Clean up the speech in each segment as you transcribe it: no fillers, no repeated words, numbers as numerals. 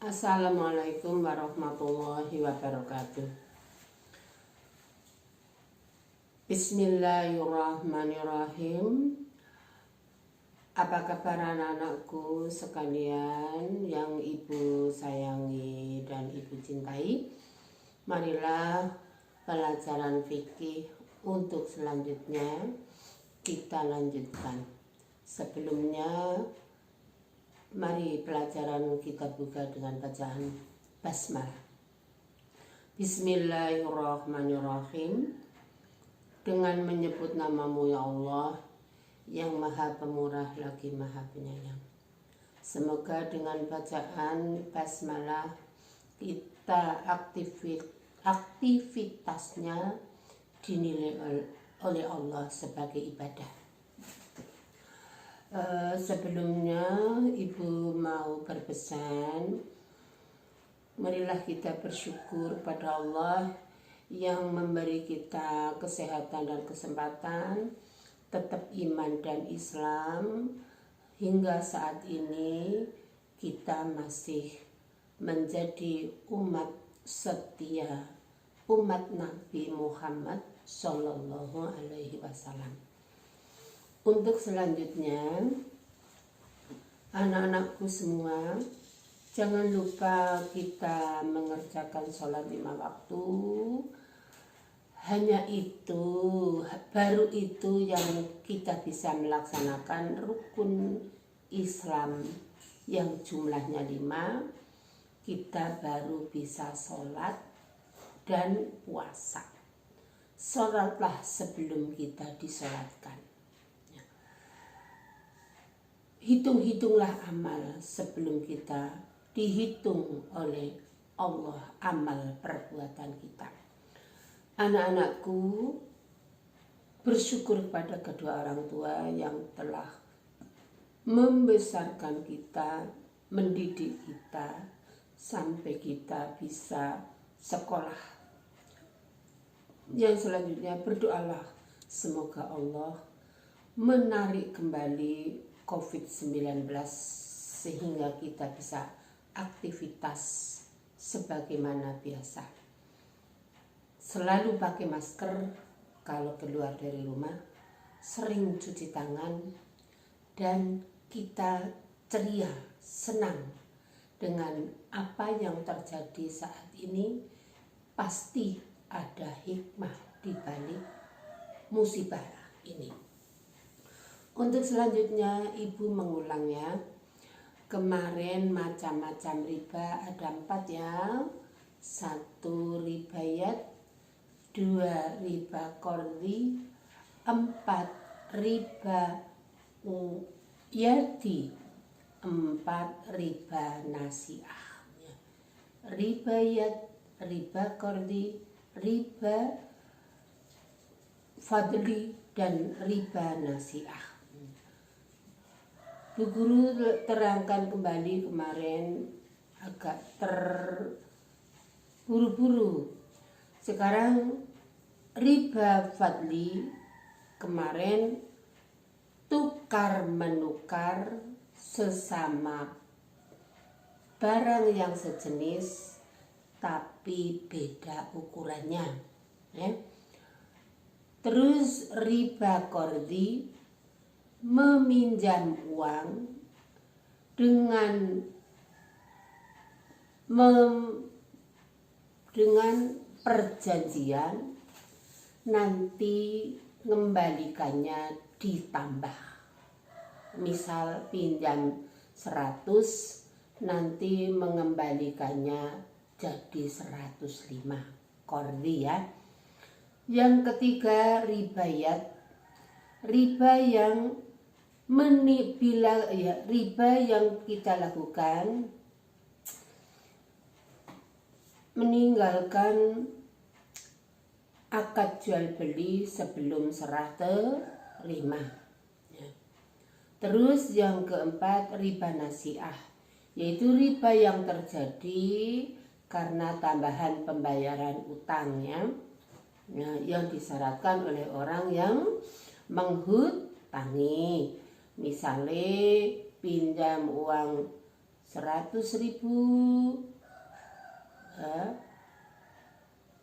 Assalamualaikum warahmatullahi wabarakatuh. Bismillahirrahmanirrahim. Apa kabar anak-anakku sekalian yang ibu sayangi dan ibu cintai? Marilah pelajaran fikih untuk selanjutnya kita lanjutkan. Sebelumnya mari pelajaran kita buka dengan bacaan basmalah. Bismillahirrahmanirrahim. Dengan menyebut namamu ya Allah, yang maha pemurah lagi maha penyayang. Semoga dengan bacaan basmalah kita aktivitasnya dinilai oleh Allah sebagai ibadah. Sebelumnya ibu mau berpesan, marilah kita bersyukur pada Allah yang memberi kita kesehatan dan kesempatan tetap iman dan Islam hingga saat ini kita masih menjadi umat setia, umat Nabi Muhammad Sallallahu Alaihi Wasallam. Untuk selanjutnya, anak-anakku semua, jangan lupa kita mengerjakan sholat 5 waktu. Hanya itu, baru itu yang kita bisa melaksanakan rukun Islam yang jumlahnya 5. Kita baru bisa sholat dan puasa. Sholatlah sebelum kita disolatkan. Hitung-hitunglah amal sebelum kita dihitung oleh Allah amal perbuatan kita. Anak-anakku, bersyukur pada kedua orang tua yang telah membesarkan kita, mendidik kita sampai kita bisa sekolah. Yang selanjutnya, berdoalah semoga Allah menarik kembali COVID-19 sehingga kita bisa aktivitas sebagaimana biasa. Selalu pakai masker kalau keluar dari rumah, sering cuci tangan, dan kita ceria, senang dengan apa yang terjadi saat ini. Pasti ada hikmah di balik musibah ini. Untuk selanjutnya ibu mengulangnya. Kemarin macam-macam riba ada 4 ya. 1 ribayat, 2 riba qardi, 4 riba yadi, 4 riba nasiah. Ribayat, riba qardi, riba fadli, dan riba nasiah. Bu Guru terangkan kembali kemarin agak terburu-buru. Sekarang riba fadli, kemarin tukar menukar sesama barang yang sejenis tapi beda ukurannya. Terus riba qardi, meminjam uang dengan perjanjian nanti mengembalikannya ditambah. Misal pinjam 100, nanti mengembalikannya jadi 105 qardi ya. Yang ketiga ribayat, riba yang riba yang kita lakukan meninggalkan akad jual beli sebelum serah terima. Terus yang keempat riba nasiah, yaitu riba yang terjadi karena tambahan pembayaran utangnya, yang disyaratkan oleh orang yang menghutangi. Misalnya pinjam uang 100.000, ya,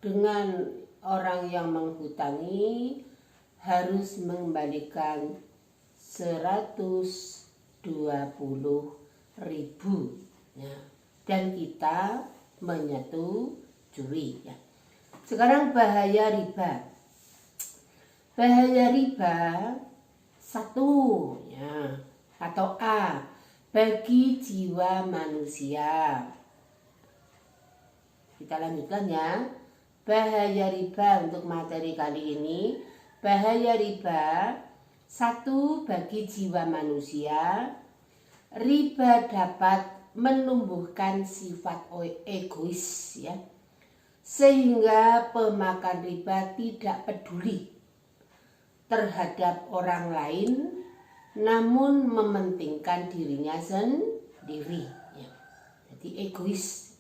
dengan orang yang menghutangi harus mengembalikan 120.000, ya, dan kita menyetujui, ya. Sekarang bahaya riba. Bahaya riba 1, ya, atau A, bagi jiwa manusia. Kita lanjutkan, ya. Bahaya riba untuk materi kali ini. Bahaya riba 1, bagi jiwa manusia. Riba dapat menumbuhkan sifat egois, ya, sehingga pemakan riba tidak peduli terhadap orang lain, namun mementingkan dirinya sendiri, ya. Jadi egois.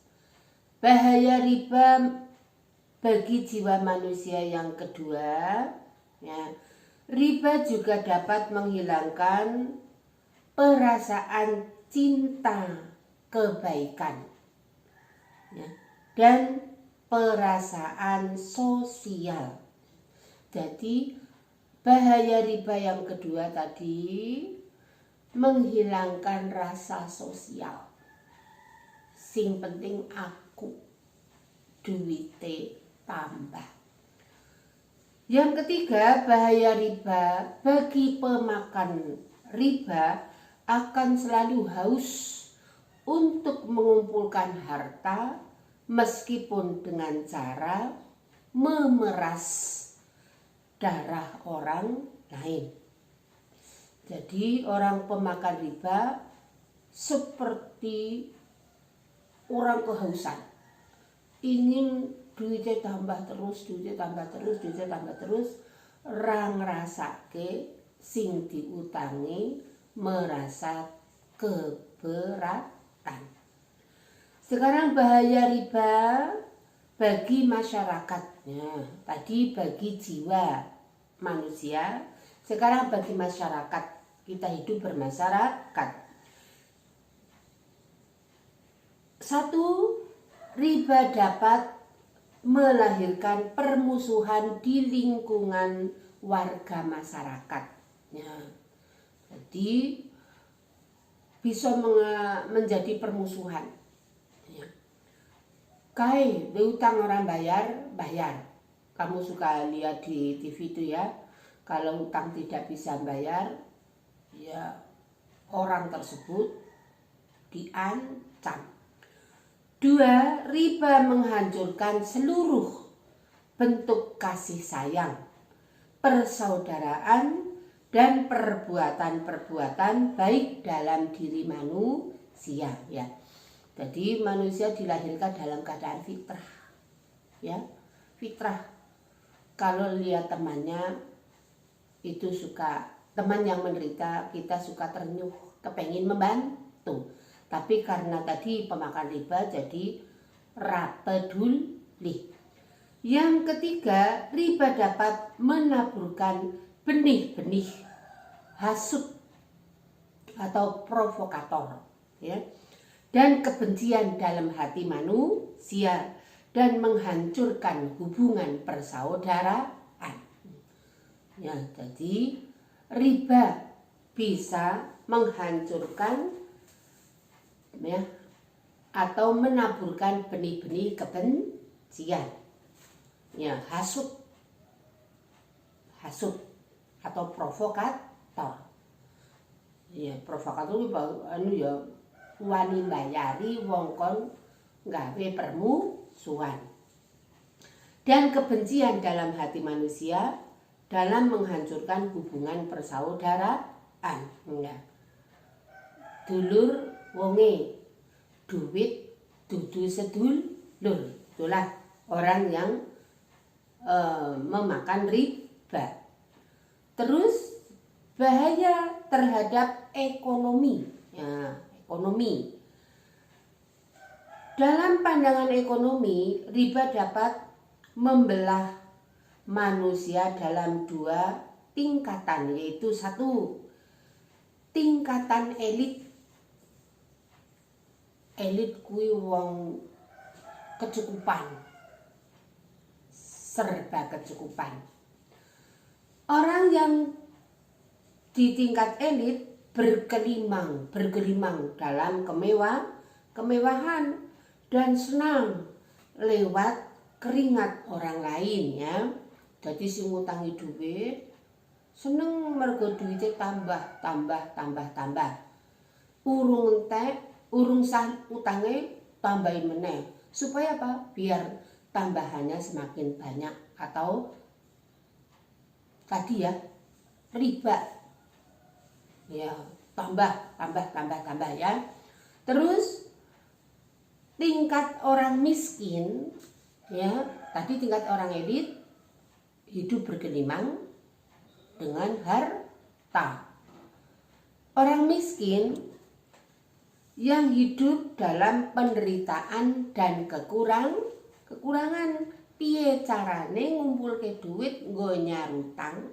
Bahaya riba bagi jiwa manusia yang kedua, ya, riba juga dapat menghilangkan perasaan cinta kebaikan, ya, dan perasaan sosial. Jadi bahaya riba yang kedua tadi menghilangkan rasa sosial. Sing penting aku, duwite tambah. Yang ketiga, bahaya riba bagi pemakan riba akan selalu haus untuk mengumpulkan harta meskipun dengan cara memeras darah orang lain. Jadi orang pemakan riba seperti orang kehausan, ingin duitnya tambah terus, duitnya tambah terus, duitnya tambah terus, ngrasake sing diutangi merasa keberatan. Sekarang bahaya riba bagi masyarakatnya. Tadi bagi jiwa manusia, sekarang bagi masyarakat. Kita hidup bermasyarakat. 1, riba dapat melahirkan permusuhan di lingkungan warga masyarakat. Ya. Jadi bisa menjadi permusuhan. Ya. Kai, utang orang bayar. Kamu suka lihat di TV itu, ya. Kalau utang tidak bisa bayar, ya orang tersebut diancam. 2, riba menghancurkan seluruh bentuk kasih sayang, persaudaraan, dan perbuatan-perbuatan baik dalam diri manusia, ya. Jadi manusia dilahirkan dalam keadaan fitrah, ya, fitrah. Kalau lihat temannya itu teman yang menderita, kita suka ternyuh, kepengin membantu. Tapi karena tadi pemakan riba jadi rapeduli. Yang ketiga, riba dapat menaburkan benih-benih hasud atau provokator, ya, dan kebencian dalam hati manusia dan menghancurkan hubungan persaudaraan. Ya, jadi riba bisa menghancurkan, ya, atau menaburkan benih-benih kebencian, ya, hasud atau provokator. Ya, provokator ya wani mbayari wong kon gawe permusuhan. Dan kebencian dalam hati manusia dalam menghancurkan hubungan persaudaraan. Ya. Dulur wonge, duit dudu sedulur. Itulah orang yang memakan riba. Terus bahaya terhadap ekonomi, ya, ekonomi. Dalam pandangan ekonomi, riba dapat membelah manusia dalam 2 tingkatan, yaitu 1, tingkatan elit elit kuwi wong kecukupan, serba kecukupan. Orang yang di tingkat elit bergelimang dalam kemewahan dan senang lewat keringat orang lain ya. Jadi sing ngutangi duit seneng mergo duitnya tambah. Urung sah utange tambahin meneh. Supaya apa? Biar tambahannya semakin banyak atau tadi ya riba. Ya, tambah ya. Terus tingkat orang miskin ya, tadi tingkat orang elit hidup bergelimang dengan harta. Orang miskin yang hidup dalam penderitaan dan kekurangan. Piye carane ngumpulke duit nggo nyarutang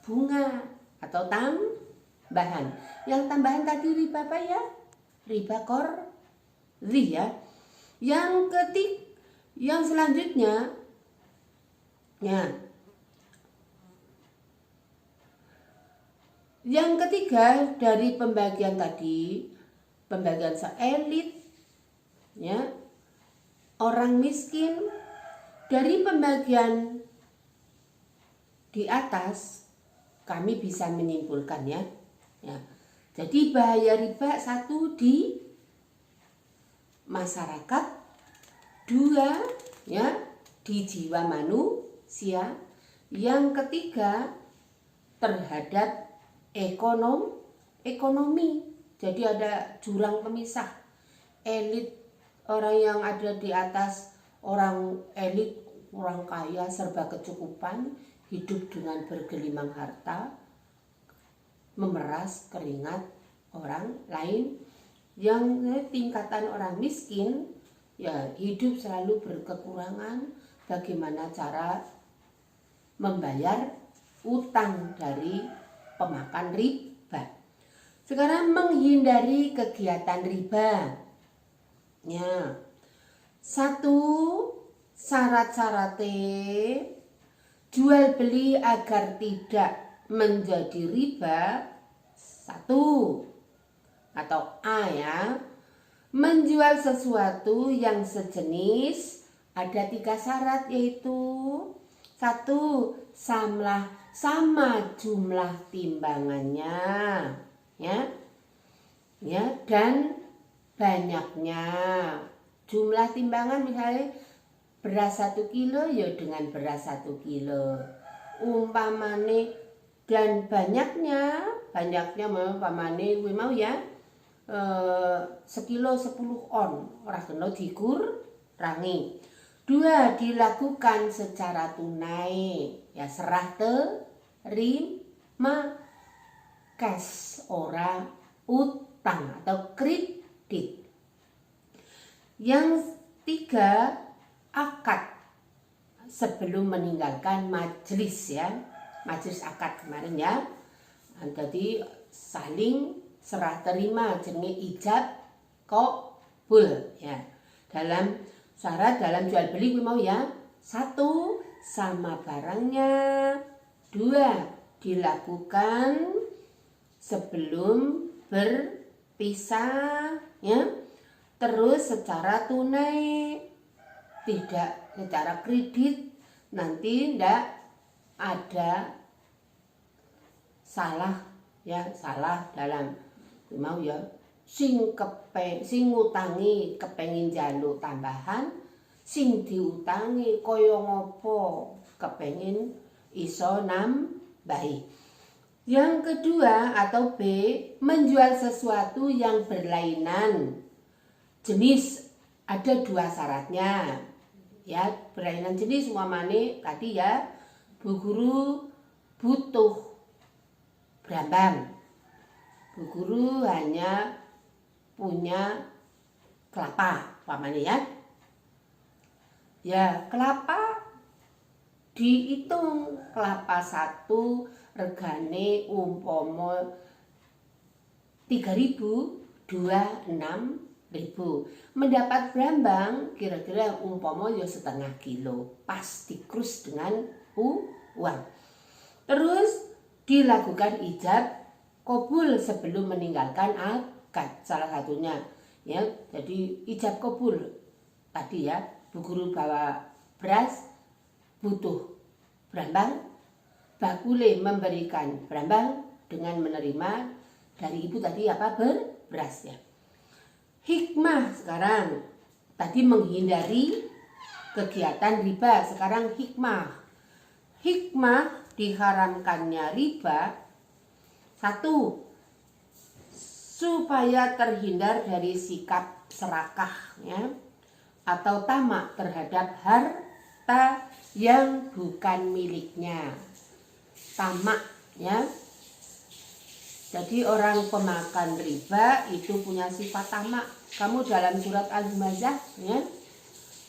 bunga atau tambahan. Yang tambahan tadi riba apa ya? Riba korzi ya. Yang selanjutnya ya. Yang ketiga dari pembagian tadi, pembagian elit ya, orang miskin, dari pembagian di atas kami bisa menyimpulkan ya. Jadi bahaya riba, satu di masyarakat, dua ya di jiwa manusia, yang ketiga terhadap ekonomi. Jadi ada jurang pemisah. Elit, orang yang ada di atas, orang elit, orang kaya serba kecukupan, hidup dengan bergelimang harta, memeras keringat orang lain. Yang tingkatan orang miskin ya hidup selalu berkekurangan. Bagaimana cara membayar utang dari pemakan riba. Sekarang menghindari kegiatan riba. Ya. Satu, syarat-syaratnya jual beli agar tidak menjadi riba. Satu atau A ya. Menjual sesuatu yang sejenis ada 3 syarat, yaitu satu, sama jumlah timbangannya ya dan banyaknya. Jumlah timbangan misalnya beras 1 kilo ya dengan beras 1 kilo umpamane, dan banyaknya umpamane kuwi mau ya sekilo 10 on, ora kena dikurangi. 2, dilakukan secara tunai ya, serah terima, cash, ora utang atau kredit. Yang 3, akad sebelum meninggalkan majelis ya, majelis akad kemarin ya. Jadi saling serah terima, jenenge ijab qabul ya. Dalam syarat dalam jual beli kuwi mau ya, 1, sama barangnya. 2, dilakukan sebelum berpisah ya. Terus secara tunai, tidak secara kredit, nanti ndak ada salah dalam mau ya. Sing ngutangi kepengin njaluk tambahan, sing diutangi kaya ngopo kepengin iso nambahi. Yang kedua atau B, menjual sesuatu yang berlainan jenis. Ada 2 syaratnya ya, berlainan jenis. Umpamane tadi ya, Bu Guru butuh brambang, Bu Guru hanya punya kelapa umpamane ya. Ya, kelapa dihitung, kelapa 1 regane umpama 3.000, 2, 6 Mendapat brambang kira-kira umpama ya setengah kilo, pas dikrus dengan uang. Terus dilakukan ijab kabul sebelum meninggalkan akad, salah satunya ya. Jadi ijab kabul tadi ya, Bu Guru bawa beras butuh brambang, bakule memberikan brambang dengan menerima dari ibu tadi apa, beras ya. Hikmah sekarang, tadi menghindari kegiatan riba, sekarang hikmah. Hikmah diharamkannya riba, satu, supaya terhindar dari sikap serakah ya, atau tamak terhadap harta yang bukan miliknya. Tamak ya. Jadi orang pemakan riba itu punya sifat tamak. Kamu dalam surat Al-Humazah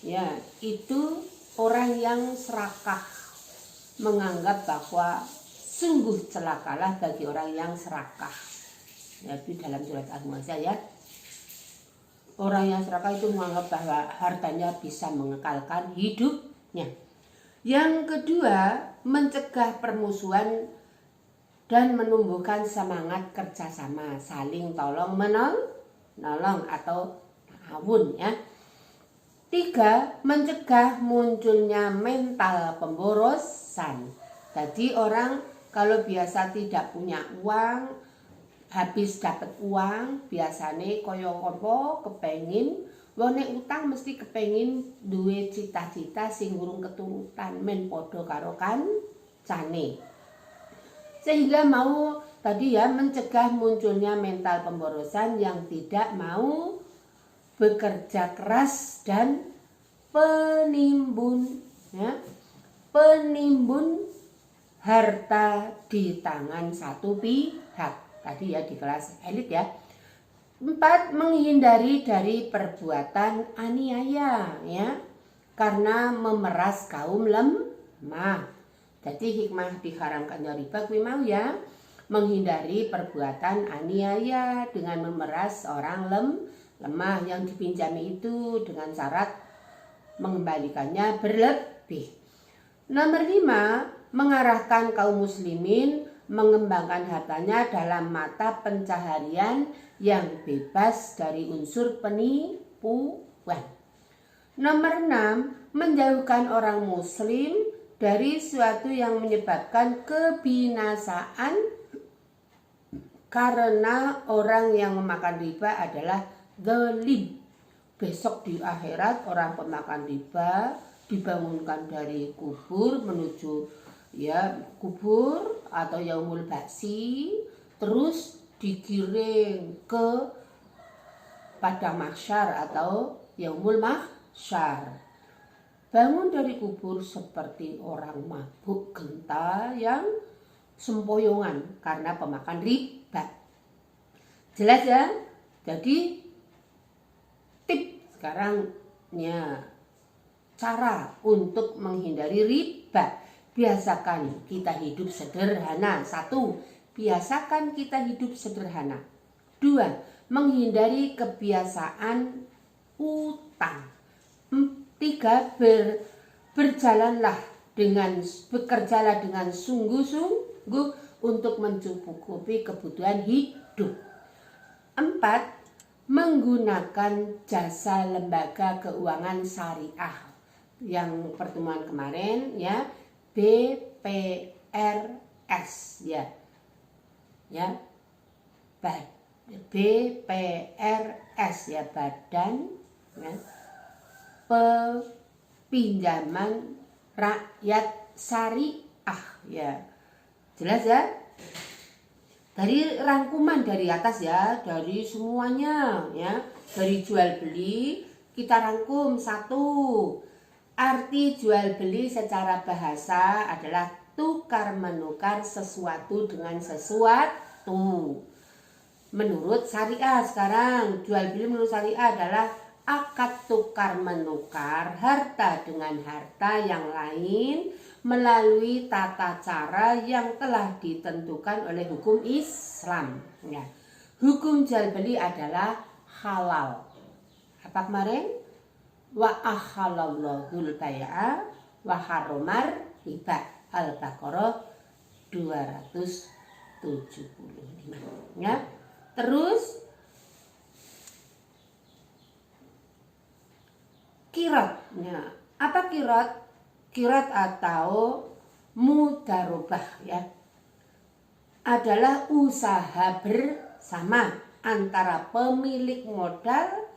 ya, itu orang yang serakah, menganggap bahwa sungguh celakalah bagi orang yang serakah. Jadi dalam surat Al-Humazah ya, orang yang serakah itu menganggap bahwa hartanya bisa mengekalkan hidupnya. Yang kedua, mencegah permusuhan dan menumbuhkan semangat kerjasama, saling tolong menolong atau ta'awun ya. Tiga, mencegah munculnya mental pemborosan. Jadi orang kalau biasa tidak punya uang, habis dapat uang, biasanya koyo apa kepengin, wong utang mesti kepengin duwe cita-cita sing urung keturutan men padha karo kancane. Sehingga mau tadi ya mencegah munculnya mental pemborosan yang tidak mau bekerja keras dan penimbun ya, penimbun harta di tangan satu pihak. Tadi ya di kelas elit ya. 4, menghindari dari perbuatan aniaya ya, karena memeras kaum lemah. Jadi hikmah diharamkannya riba kuwi mau ya, menghindari perbuatan aniaya dengan memeras orang lemah yang dipinjami itu dengan syarat mengembalikannya berlebih. Nomor 5, mengarahkan kaum muslimin mengembangkan hartanya dalam mata pencaharian yang bebas dari unsur penipuan. Nomor 6, menjauhkan orang muslim dari suatu yang menyebabkan kebinasaan, karena orang yang memakan riba adalah zalim. Besok di akhirat orang pemakan riba dibangunkan dari kubur menuju ya kubur atau yaumul ba'si, terus digiring ke padang mahsyar atau yaumul mahsyar. Bangun dari kubur seperti orang mabuk genta yang sempoyongan karena pemakan riba. Jelas ya? Jadi tip sekarang ya, cara untuk menghindari riba. Biasakan kita hidup sederhana. 1, biasakan kita hidup sederhana. 2, menghindari kebiasaan utang. 3, bekerjalah dengan sungguh-sungguh untuk mencukupi kebutuhan hidup. 4, menggunakan jasa lembaga keuangan syariah. Yang pertemuan kemarin ya, BPRS ya. Ya. BPRS ya, Badan ya, Pinjaman Rakyat Syariah ya. Jelas ya? Dari rangkuman dari atas ya, dari semuanya ya, dari jual beli kita rangkum. 1, arti jual beli secara bahasa adalah tukar menukar sesuatu dengan sesuatu. Menurut syariah sekarang, jual beli menurut syariah adalah akad tukar menukar harta dengan harta yang lain melalui tata cara yang telah ditentukan oleh hukum Islam ya. Hukum jual beli adalah halal. Apa kemarin? Wa ahallallahul bai'a wa harramar riba. Al-Baqarah 275. Ya. Terus qirat. Nah, apa qirat? Qirat atau mudarobah ya, adalah usaha bersama antara pemilik modal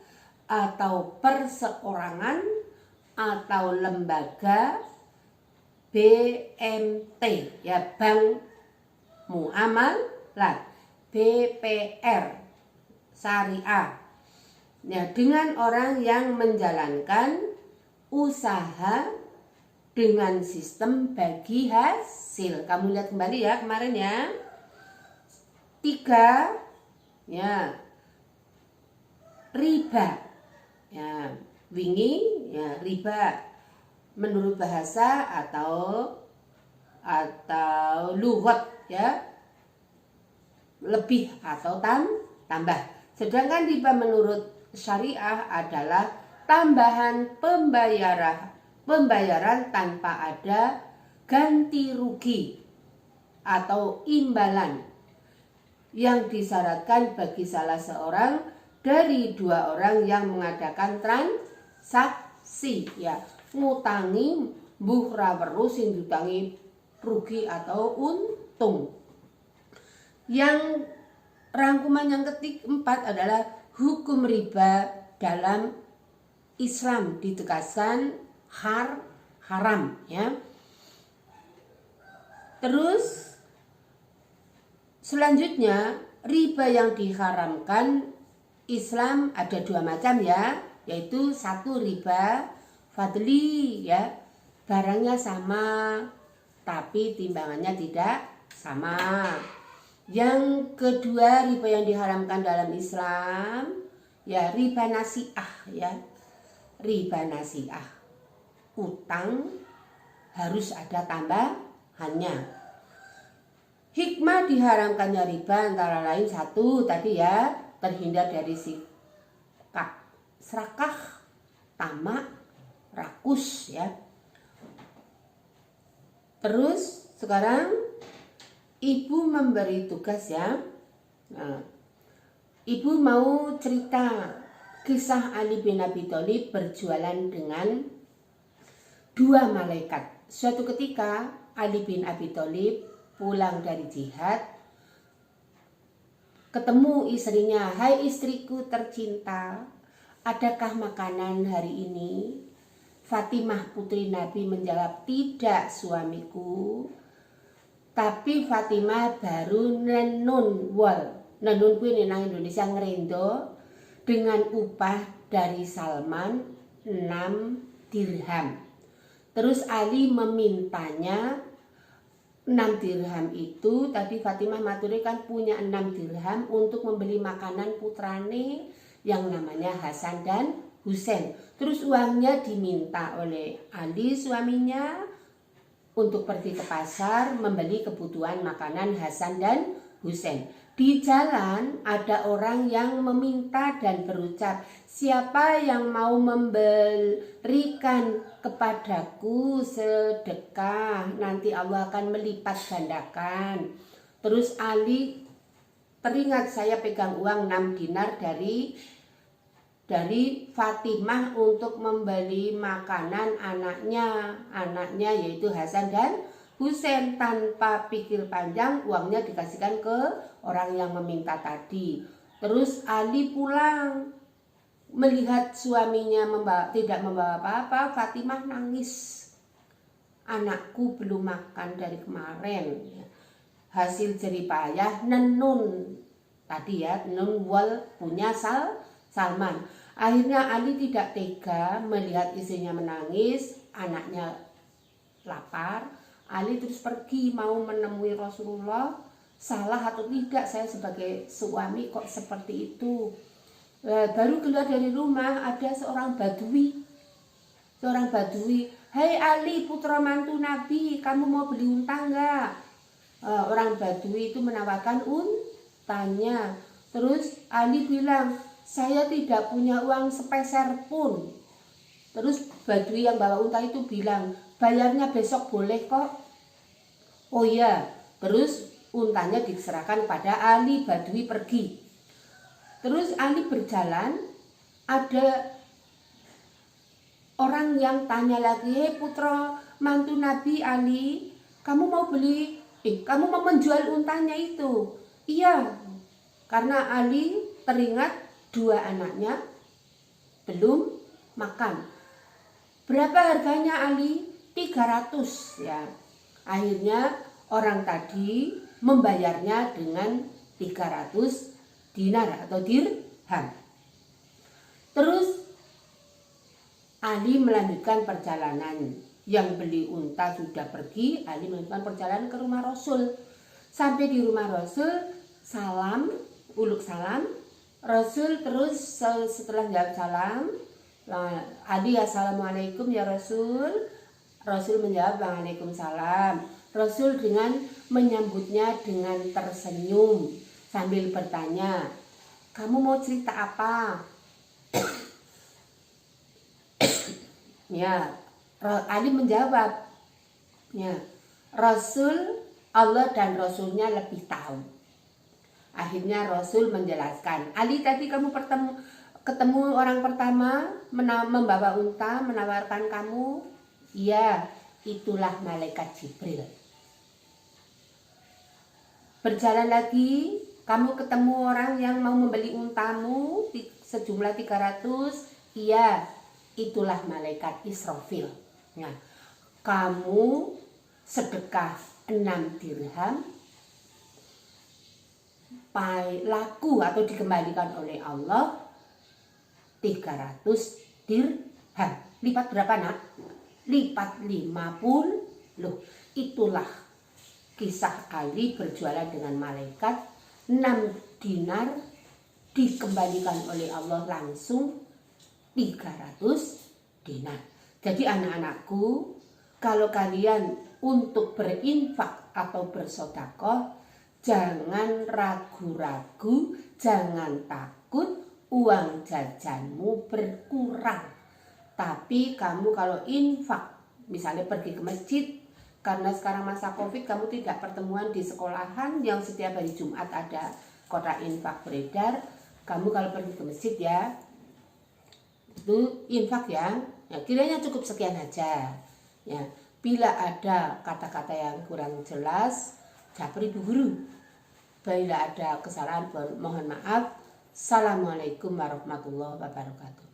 atau perseorangan atau lembaga BMT ya, Bank Muamalat, BPR Syariah ya, dengan orang yang menjalankan usaha dengan sistem bagi hasil. Kamu lihat kembali ya kemarin ya. 3 ya, riba ya, wingi ya, riba menurut bahasa atau lughat ya, lebih atau tambah. Sedangkan riba menurut syariah adalah tambahan pembayaran tanpa ada ganti rugi atau imbalan yang disyaratkan bagi salah seorang dari 2 orang yang mengadakan transaksi ya, ngutangi mbuh ra weruh sing diutangi rugi atau untung. Yang rangkuman yang keempat adalah hukum riba dalam Islam ditegaskan haram ya. Terus selanjutnya riba yang diharamkan Islam ada 2 macam ya, yaitu 1 riba fadli ya, barangnya sama tapi timbangannya tidak sama. Yang kedua riba yang diharamkan dalam Islam ya, riba nasi'ah ya. Riba nasi'ah, utang harus ada tambahannya. Hikmah diharamkannya riba antara lain 1 tadi ya, terhindar dari sikap serakah, tamak, rakus ya. Terus sekarang ibu memberi tugas ya. Nah, ibu mau cerita kisah Ali bin Abi Thalib berjualan dengan 2 malaikat. Suatu ketika Ali bin Abi Thalib pulang dari jihad, ketemu istrinya. Hai istriku tercinta, adakah makanan hari ini? Fatimah putri Nabi menjawab, tidak suamiku. Tapi Fatimah baru nenun wal. Nenun kuwi nang Indonesia ngerendo dengan upah dari Salman 6 dirham. Terus Ali memintanya 6 dirham itu, tapi Fatimah maturi kan punya 6 dirham untuk membeli makanan putrane yang namanya Hasan dan Husain. Terus uangnya diminta oleh Ali suaminya untuk pergi ke pasar membeli kebutuhan makanan Hasan dan Husain. Di jalan ada orang yang meminta dan berucap, siapa yang mau memberikan kepadaku sedekah, nanti Allah akan melipat gandakan. Terus Ali teringat, saya pegang uang 6 dinar dari Fatimah untuk membeli makanan anaknya yaitu Hasan dan Husain. Tanpa pikir panjang uangnya dikasihkan ke orang yang meminta tadi. Terus Ali pulang melihat suaminya tidak membawa apa-apa. Fatimah nangis, anakku belum makan dari kemarin. Hasil jeripayah nenun tadi ya, nenun wal punya Salman. Akhirnya Ali tidak tega melihat istrinya menangis, anaknya lapar. Ali terus pergi mau menemui Rasulullah. Salah atau tidak saya sebagai suami kok seperti itu? Baru keluar dari rumah ada seorang badui. Hai Ali putra mantu Nabi, kamu mau beli unta enggak? Orang badui itu menawarkan untanya. Terus Ali bilang, saya tidak punya uang sepeser pun. Terus Badui yang bawa unta itu bilang, bayarnya besok boleh kok. Oh iya, terus untanya diserahkan pada Ali. Badui pergi. Terus Ali berjalan, ada orang yang tanya lagi, hei putra mantu Nabi Ali, kamu mau kamu mau menjual untanya itu? Iya, karena Ali teringat 2 anaknya belum makan. Berapa harganya Ali? 300 ya. Akhirnya orang tadi membayarnya dengan 300 dinar atau dirham. Terus Ali melanjutkan perjalanan. Yang beli unta sudah pergi, Ali melanjutkan perjalanan ke rumah Rasul. Sampai di rumah Rasul, salam, uluk salam. Rasul terus setelah jawab salam, Ali, assalamualaikum ya Rasul. Rasul menjawab waalaikumsalam. Rasul dengan menyambutnya dengan tersenyum sambil bertanya, kamu mau cerita apa? Ya, Ali menjawab, ya, Rasul, Allah dan Rasulnya lebih tahu. Akhirnya Rasul menjelaskan, Ali tadi kamu ketemu orang pertama membawa unta menawarkan kamu, iya, itulah malaikat Jibril. Berjalan lagi, kamu ketemu orang yang mau membeli untamu sejumlah 300, iya, itulah malaikat Israfil. Nah, kamu sedekah 6 dirham, laku atau dikembalikan oleh Allah 300 dirham. Lipat berapa nak? Lipat 50. Loh, itulah kisah Ali berjualan dengan malaikat. 6 dinar dikembalikan oleh Allah langsung 300 dinar. Jadi anak-anakku, kalau kalian untuk berinfak atau bersedekah, jangan ragu-ragu, jangan takut uang jajanmu berkurang. Tapi kamu kalau infak, misalnya pergi ke masjid, karena sekarang masa Covid kamu tidak pertemuan di sekolahan yang setiap hari Jumat ada kotak infak beredar, kamu kalau pergi ke masjid ya, itu infak ya, kiranya cukup sekian aja ya. Bila ada kata-kata yang kurang jelas, japri Bu Guru. Bila ada kesalahan mohon maaf. Assalamualaikum warahmatullahi wabarakatuh.